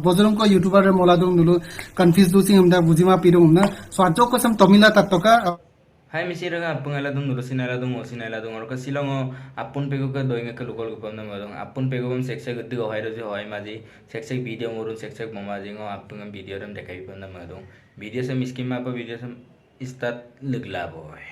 Bajrang ইউটিউবারে মোলাদুম নুলু confuse দুসিং আমদা বুজিমা পিরুম না so আজো কসম তমিলা তাতকা Hai misiranga apung aladung nurusin aladung osin aladung orka silongo apun pegu ka doinga ka lukol gupam na madong apun pegu bam seksek guddi go hairo jo hoy maji seksek video morun seksek mamaji ngo apung am video ram dekai pam na madong video se miskin ma pa video se start lugla boy.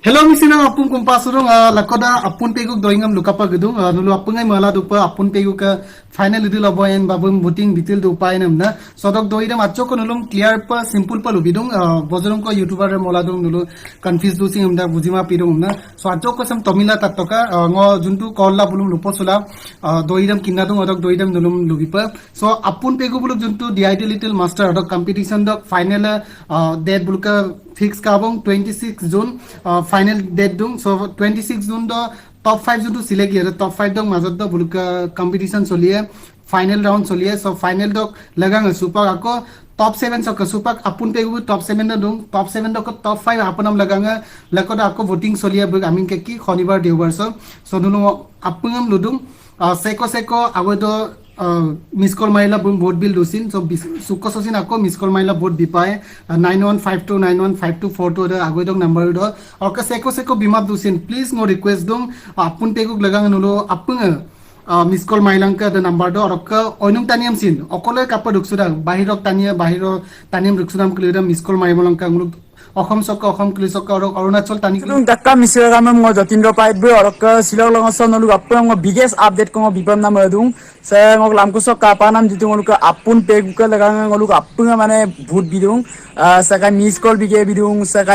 Hello misinang apun kumpasurong lakoda apun peguk doingam lukapa gedung nulu apungai mala dupa apun peguk ka final idil oboyen babum voting bitil du painam na sodok doidam acho ko nulum clear pa simple pa lubidung bojorong ko youtuber moladung nulu confuse dusing amda bujima pirum na so acho ko sam tomila tattoka ngo juntu kolla bulum luposula doidam kinnadung odok doidam nulum lubipa so apun pegu buluk juntu DIT little master odok competition dok final date bulka fix kabong 26 June final date dung so 26 June do top 5 juntu select yara top 5 dong mazat do bulka competition soliye final round soliye so final dok lagang super ako top 7 so super apun pegu top 7 do dung top 7 do top 5 apunam laganga lakoda ako voting soliye bug amin ke ki shonibar deubar so nunu apungam ludung seko awedo miss call maila vote bill dusin so sukko sosin ako miss call maila vote bipae 9152915242 da agoi number do orka seko bimap dusin please no request dong apun teguk lagang nulo apung miss call mailang ka the number do orka oinung taniam sin okole kapa duksuda bahirok taniam duksudam klira miss call maibolang ka nguluk Assam চক অসম ক্লিচক অৰুণাচল টানি dakka misiragam mo jatindra pait bu orok silong long son nolu apung mo biggest update ko bipam na madung sa ngok lamku sok ka panam jitu ngolu ka apun pegu ka lagang ngolu apung mane vote bidung sa ka miss call bige bidung sa ka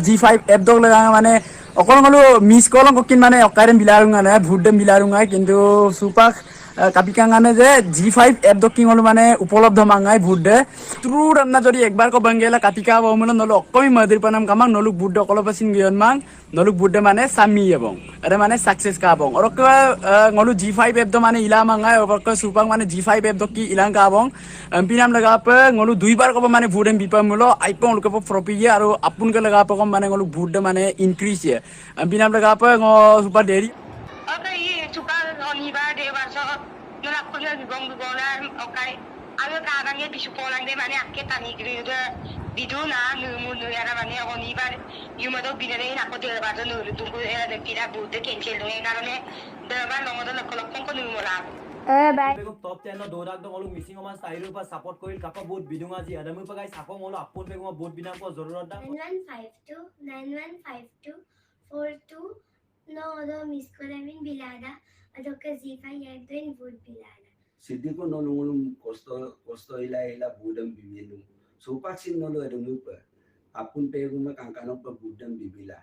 G5 app dog lagang mane okol ngolu miss call ngokin mane okairem bilarunga na vote dem bilarunga kintu supak কাপিকাঙ্গানে যে G5 app দকিং হলো মানে উপলব্ধ মাঙ্গাই ভুডে true রান্না যদি একবার কো বাঙ্গেলা কাতিকা বমন নলো অকমি মাদির পানাম কামাং নলুক ভুডে কলপাসিন গিয়ন মাং নলুক ভুডে মানে সামি এবং আরে মানে সাকসেস কাবং অরক ngolu G5 এপ দ মানে ইলা মাঙ্গাই অরক সুপাং মানে G5 এপ দকি ইলাং কাবং পিনাম লাগাপ ngolu দুইবার কো মানে ভুডেম বিপাম হলো আইপং লুকে প্রপিয়ে আর আপুন কে লাগাপ কম মানে ngolu ভুডে মানে ইনক্রিজ এ পিনাম লাগাপ ng super dairy suka onibar debar so nolak ko yung gong-gongan okay ano karang yung bisupolang de mani akke tani grido bidu na numu yara mani onibar yung mo dog binere ako debar so nulu tungko era de pira budde cancel ngai karone debar longodo lokolokon ko numu la Begum top 10 ৰ দৌৰাক দং অলু মিছিং অমান চাইৰো পা support কৰিল কাপা বহুত বিদুঙা G আদামু পগাই সাপং অলু আপন বেগম বহুত বিনা কো জৰুৰত দা 9152 no other miss kolamin bilada adoka G5 app doing vote bilada Sidiko no nungulum kosto ila budam bibinu supaksin no lo edu mupa apun peguma kankano pa budam bibila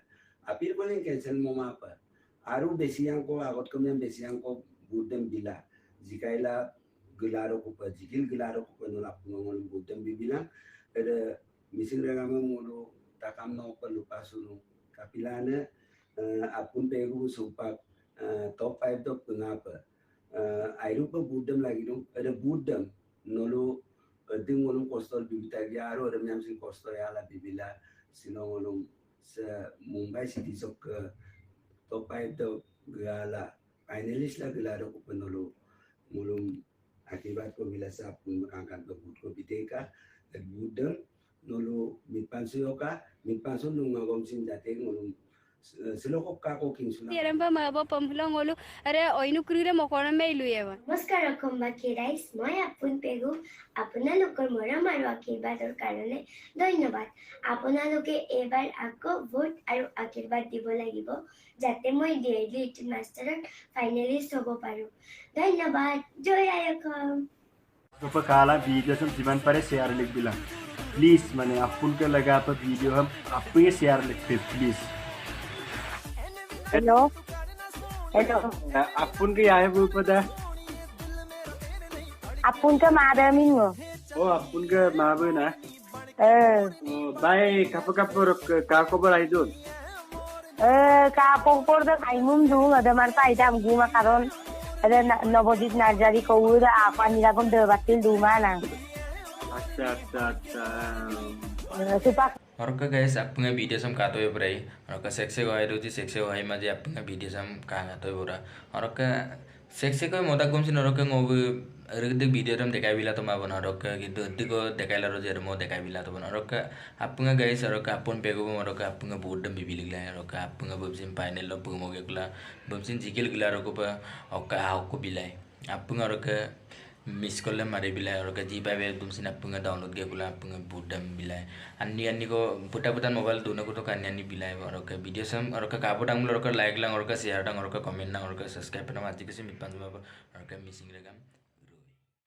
apir paling cancel mo mapa aru besiang ko agot kamian besiang ko budam bila jikaila gelaro ko pa jikil gelaro ko pa no lapun ngolum budam bibila ada mising regama ngolo takam no pa lupa sunu kapilana apun pegu supak top 5 dok pengapa airupa budam lagi dong ada budam nolo ding ngolong kostol bibita giaro ada miam sing kostol ya la bibila sinongolong sa Mumbai City sok top 5 dok gala finalist la gelaro ko penolo ngolong akibat ko bila sa pun makangkan ko ko biteka budam nolo mitpansu nungagom sin date ngolong silokop kako king suna Tirempa mabo pamphulong olu are oinu krure mokona meilu ewa নমস্কাৰ অসমবা কেৰাইছ মই আপোন পেগু আপোনালোকৰ মৰম আৰু আশীৰ্বাদৰ কাৰণে ধন্যবাদ আপোনালোকে এবাৰ আকৌ ভোট আৰু আশীৰ্বাদ দিব লাগিব যাতে মই DIT মাষ্টাৰত ফাইনেলিষ্ট হ'ব পাৰো ধন্যবাদ জয় আই অসম उपकाला वीडियो तुम जीवन पर शेयर लिख दिला प्लीज मैंने अपन के लगा पर वीडियो हम आपके शेयर लिखते प्लीज हेलो अपन के आए वो पता अपन का मादामिन हो ओ अपन के माबे ना eh बाय कप का खबर आई दो ka pokpor da kaimum du ada mar paidam guma karon ada nobodit narjari ko uda apa nilagom de batil du mana अच्छा supak और का गाइस अपने वीडियो सम कातो है पराई और का सेक्से होय रोजी सेक्से होय माजे अपने वीडियो सम का कातो है बोरा और का सेक्से को मोटा गुम सिन और का ngov रगदे वीडियो रम देखाय बिला तो मा बना और का कि दद्दी को देखायला रोजे रमो देखाय बिला तो बना और का अपने गाइस और का अपन पेगो और का अपने बोर्डम बिबिल गला और का अपने बबसिन फाइनल लो बुमो गेला बबसिन जिकिल गला रो को और का हाउ को बिलाय अपने और का मिस करले मारे बिलाय और का जी पावे तुमसिन अपने डाउनलोड के गुला अपने बुडम बिलाय अन्नी अन्नी को पुटा पुटा मोबाइल दोनों को तो कान्नी अन्नी बिलाय और का वीडियो सम और का काबो डांग और का लाइक लांग और का शेयर डांग और का कमेंट डांग और का सब्सक्राइब ना माजी के से मित पांच और का मिसिंग रेगा